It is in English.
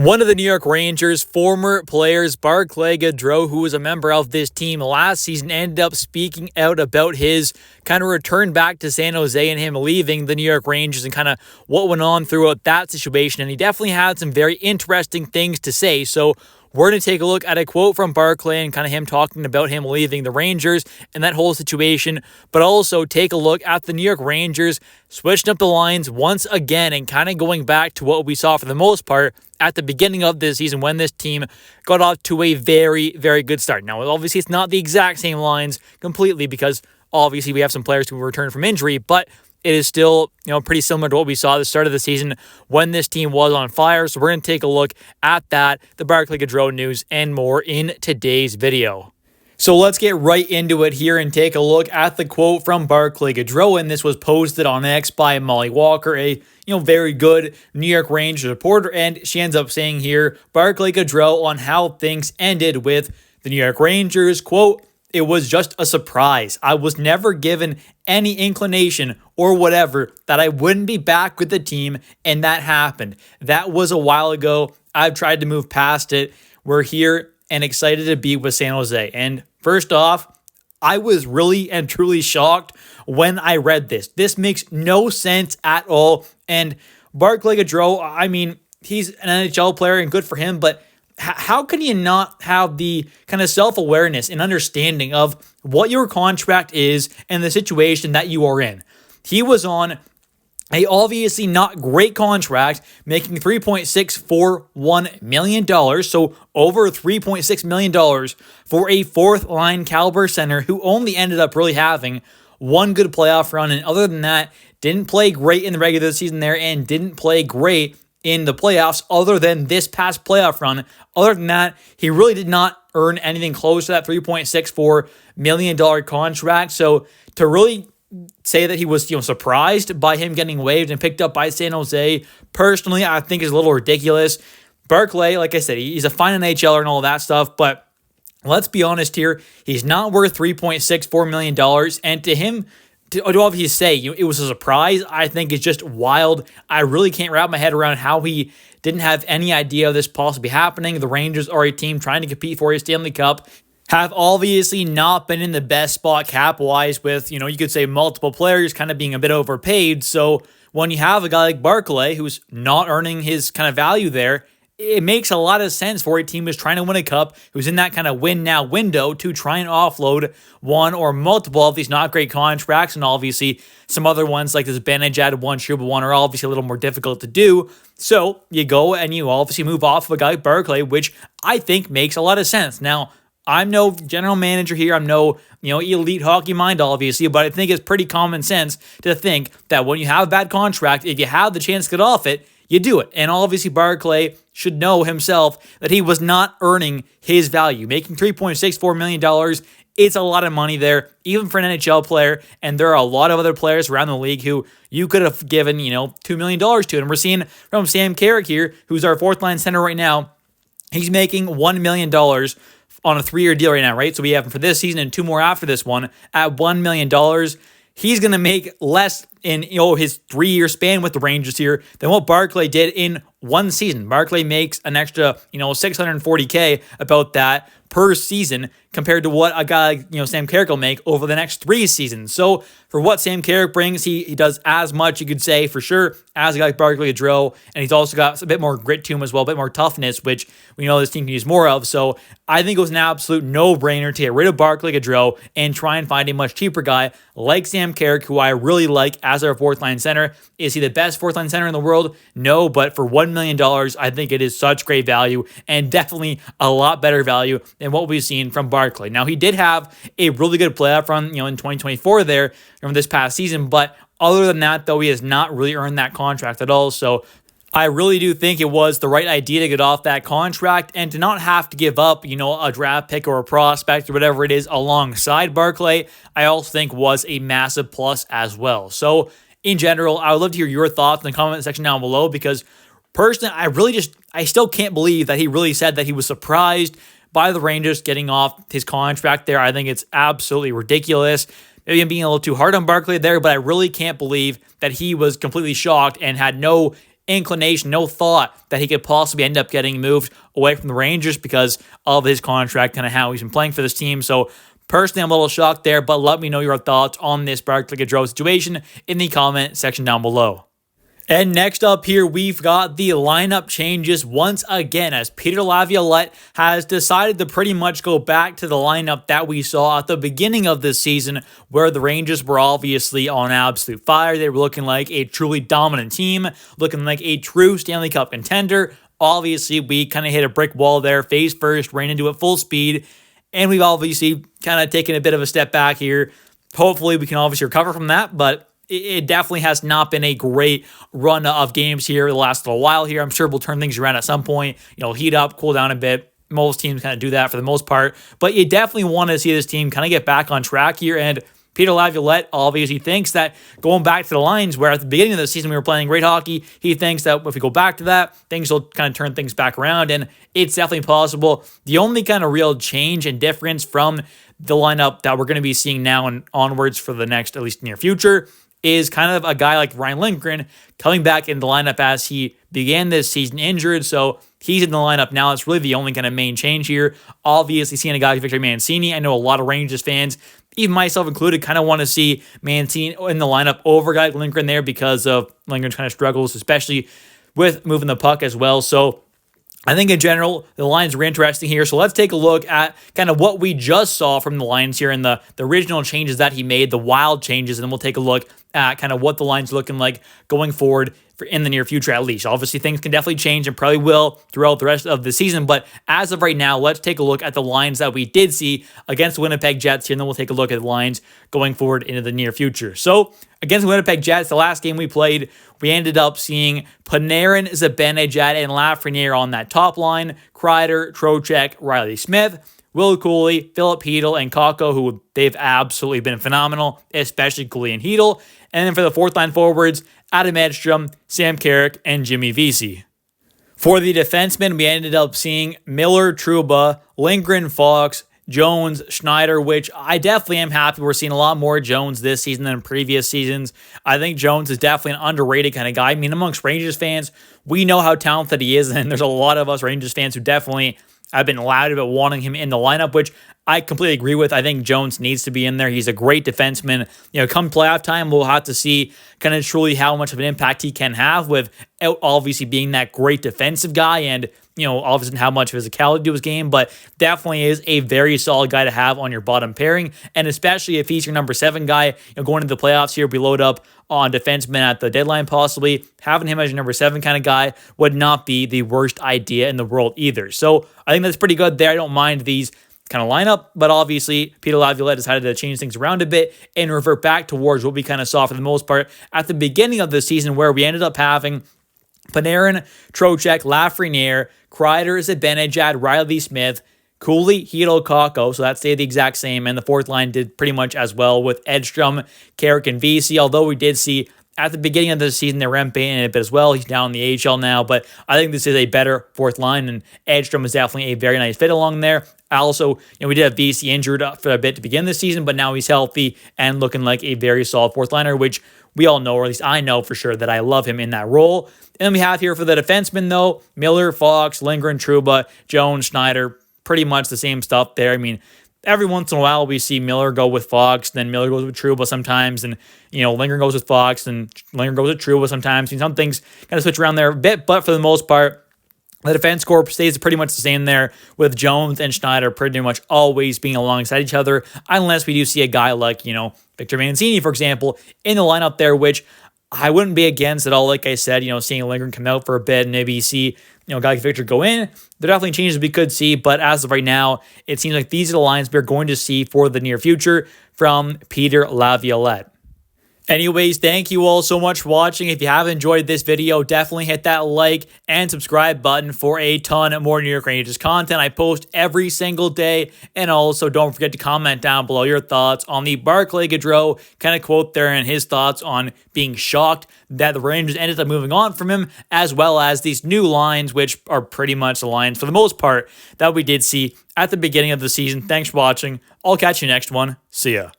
One of the New York Rangers' former players, Barclay Goodrow, who was a member of this team last season, ended up speaking out about his kind of return back to San Jose and him leaving the New York Rangers and kind of what went on throughout that situation. And he definitely had some very interesting things to say. So we're going to take a look at a quote from Barclay and kind of him talking about him leaving the Rangers and that whole situation, but also take a look at the New York Rangers switching up the lines once again and kind of going back to what we saw for the most part at the beginning of this season when this team got off to a very, very good start. Now, obviously, it's not the exact same lines completely because obviously we have some players who return from injury, but it is still, pretty similar to what we saw at the start of the season when this team was on fire. So we're going to take a look at that, the Barclay Goodrow news, and more in today's video. So let's get right into it here and take a look at the quote from Barclay Goodrow. And this was posted on X by Molly Walker, a very good New York Rangers reporter. And she ends up saying here, Barclay Goodrow on how things ended with the New York Rangers. Quote, "It was just a surprise. I was never given any inclination or whatever that I wouldn't be back with the team, and that happened. That was a while ago. I've tried to move past it. We're here and excited to be with San Jose." And first off, I was really and truly shocked when I read this. This makes no sense at all. And Barclay Goodrow, he's an NHL player and good for him, but how can you not have the kind of self-awareness and understanding of what your contract is and the situation that you are in? He was on a obviously not great contract, making $3.641 million, so over $3.6 million for a fourth-line caliber center who only ended up really having one good playoff run, and other than that, didn't play great in the regular season there and didn't play great in the playoffs other than this past playoff run. Other than that, he really did not earn anything close to that $3.64 million contract. So to really say that he was surprised by him getting waived and picked up by San Jose, personally, I think is a little ridiculous. Barclay, like I said, he's a fine NHLer and all that stuff, but let's be honest here, he's not worth $3.64 million. And to him, to obviously say it was a surprise, I think is just wild. I really can't wrap my head around how he didn't have any idea of this possibly happening. The Rangers are a team trying to compete for a Stanley Cup, have obviously not been in the best spot cap-wise with, you could say multiple players kind of being a bit overpaid. So when you have a guy like Barclay who's not earning his kind of value there, it makes a lot of sense for a team who's trying to win a cup, who's in that kind of win-now window, to try and offload one or multiple of these not great contracts. And obviously, some other ones like this Banajad one, Shuba one are obviously a little more difficult to do. So you go and you obviously move off of a guy like Barclay, which I think makes a lot of sense. Now, I'm no general manager here. I'm no, elite hockey mind, obviously, but I think it's pretty common sense to think that when you have a bad contract, if you have the chance to get off it, you do it. And obviously Barclay should know himself that he was not earning his value. Making $3.64 million, it's a lot of money there, even for an NHL player. And there are a lot of other players around the league who you could have given, $2 million to. And we're seeing from Sam Carrick here, who's our fourth line center right now, he's making $1 million on a 3-year deal right now, right? So we have him for this season and 2 more after this one at $1 million. He's going to make less in his 3-year span with the Rangers here than what Barclay did in one season. Barclay makes an extra, $640K about that per season compared to what a guy like, Sam Carrick will make over the next 3 seasons. So for what Sam Carrick brings, he does as much, you could say, for sure, as a guy like Barclay Goodrow, and he's also got a bit more grit to him as well, a bit more toughness, which we know this team can use more of. So I think it was an absolute no-brainer to get rid of Barclay Goodrow and try and find a much cheaper guy like Sam Carrick, who I really like as our fourth-line center. Is he the best fourth-line center in the world? No, but for $1 million, I think it is such great value and definitely a lot better value than what we've seen from Barclay. Now, he did have a really good playoff run, in 2024 there from this past season, but other than that, though, he has not really earned that contract at all. So I really do think it was the right idea to get off that contract and to not have to give up, a draft pick or a prospect or whatever it is alongside Barclay, I also think was a massive plus as well. So in general, I would love to hear your thoughts in the comment section down below, because personally, I still can't believe that he really said that he was surprised by the Rangers getting off his contract there. I think it's absolutely ridiculous. Maybe I'm being a little too hard on Barclay there, but I really can't believe that he was completely shocked and had no inclination, no thought that he could possibly end up getting moved away from the Rangers because of his contract, kind of how he's been playing for this team. So personally, I'm a little shocked there, but let me know your thoughts on this Barclay Goodrow situation in the comment section down below. And next up here, we've got the lineup changes once again as Peter Laviolette has decided to pretty much go back to the lineup that we saw at the beginning of this season, where the Rangers were obviously on absolute fire. They were looking like a truly dominant team, looking like a true Stanley Cup contender. Obviously, we kind of hit a brick wall there, face first, ran into it full speed, and we've obviously kind of taken a bit of a step back here. Hopefully, we can obviously recover from that, but it definitely has not been a great run of games here the last little while here. I'm sure we'll turn things around at some point, heat up, cool down a bit. Most teams kind of do that for the most part, but you definitely want to see this team kind of get back on track here. And Peter Laviolette obviously thinks that going back to the lines where at the beginning of the season we were playing great hockey, he thinks that if we go back to that, things will kind of turn things back around, and it's definitely possible. The only kind of real change and difference from the lineup that we're going to be seeing now and onwards for the next, at least near future, is kind of a guy like Ryan Lindgren coming back in the lineup as he began this season injured. So he's in the lineup now. It's really the only kind of main change here. Obviously, seeing a guy like Victor Mancini, I know a lot of Rangers fans, even myself included, kind of want to see Mancini in the lineup over a guy like Lindgren there because of Lindgren's kind of struggles, especially with moving the puck as well. So I think in general, the lines are interesting here. So let's take a look at kind of what we just saw from the lines here and the original changes that he made, the wild changes, and then we'll take a look at kind of what the line's looking like going forward in the near future at least. Obviously, things can definitely change and probably will throughout the rest of the season, but as of right now, let's take a look at the lines that we did see against the Winnipeg Jets here, and then we'll take a look at the lines going forward into the near future. So against the Winnipeg Jets, the last game we played, we ended up seeing Panarin, Zibanejad, and Lafreniere on that top line, Kreider, Trocheck, Riley Smith, Will Cooley, Philip Hedl, and Kakko, who they've absolutely been phenomenal, especially Cooley and Hedl. And then for the fourth line forwards, Adam Edstrom, Sam Carrick, and Jimmy Vesey. For the defensemen, we ended up seeing Miller, Trouba, Lindgren, Fox, Jones, Schneider, which I definitely am happy. We're seeing a lot more Jones this season than previous seasons. I think Jones is definitely an underrated kind of guy. I mean, amongst Rangers fans, we know how talented he is, and there's a lot of us Rangers fans who definitely have been loud about wanting him in the lineup, which I completely agree with. I think Jones needs to be in there. He's a great defenseman. Come playoff time, we'll have to see kind of truly how much of an impact he can have without obviously being that great defensive guy and, obviously how much physicality to his game, but definitely is a very solid guy to have on your bottom pairing. And especially if he's your number 7 guy, going into the playoffs here, we load up on defensemen at the deadline possibly. Having him as your number 7 kind of guy would not be the worst idea in the world either. So I think that's pretty good there. I don't mind these kind of lineup, but obviously Peter Laviolette decided to change things around a bit and revert back towards what we kind of saw for the most part at the beginning of the season, where we ended up having Panarin, Trocheck, Lafreniere, Kreider, Zibanejad, Riley Smith, Cooley, Hedl, Kakko, so that stayed the exact same, and the fourth line did pretty much as well with Edstrom, Carrick, and Vesey, although we did see at the beginning of the season they were emptying it a bit as well. He's down in the AHL now, but I think this is a better fourth line, and Edstrom is definitely a very nice fit along there. Also, we did have Vesey injured for a bit to begin this season, but now he's healthy and looking like a very solid fourth liner, which we all know, or at least I know for sure that I love him in that role. And then we have here for the defensemen, though, Miller, Fox, Lindgren, Trouba, Jones, Schneider, pretty much the same stuff there. I mean, every once in a while we see Miller go with Fox, then Miller goes with Trouba sometimes, and Lindgren goes with Fox, and Lindgren goes with Trouba sometimes. Some things kind of switch around there a bit, but for the most part, the defense corps stays pretty much the same there, with Jones and Schneider pretty much always being alongside each other, unless we do see a guy like, Victor Mancini, for example, in the lineup there, which I wouldn't be against at all. Like I said, seeing Lindgren come out for a bit and maybe see, a guy like Victor go in. There are definitely changes we could see, but as of right now, it seems like these are the lines we're going to see for the near future from Peter Laviolette. Anyways, thank you all so much for watching. If you have enjoyed this video, definitely hit that like and subscribe button for a ton more New York Rangers content. I post every single day. And also, don't forget to comment down below your thoughts on the Barclay Goodrow kind of quote there and his thoughts on being shocked that the Rangers ended up moving on from him, as well as these new lines, which are pretty much the lines for the most part that we did see at the beginning of the season. Thanks for watching. I'll catch you next one. See ya.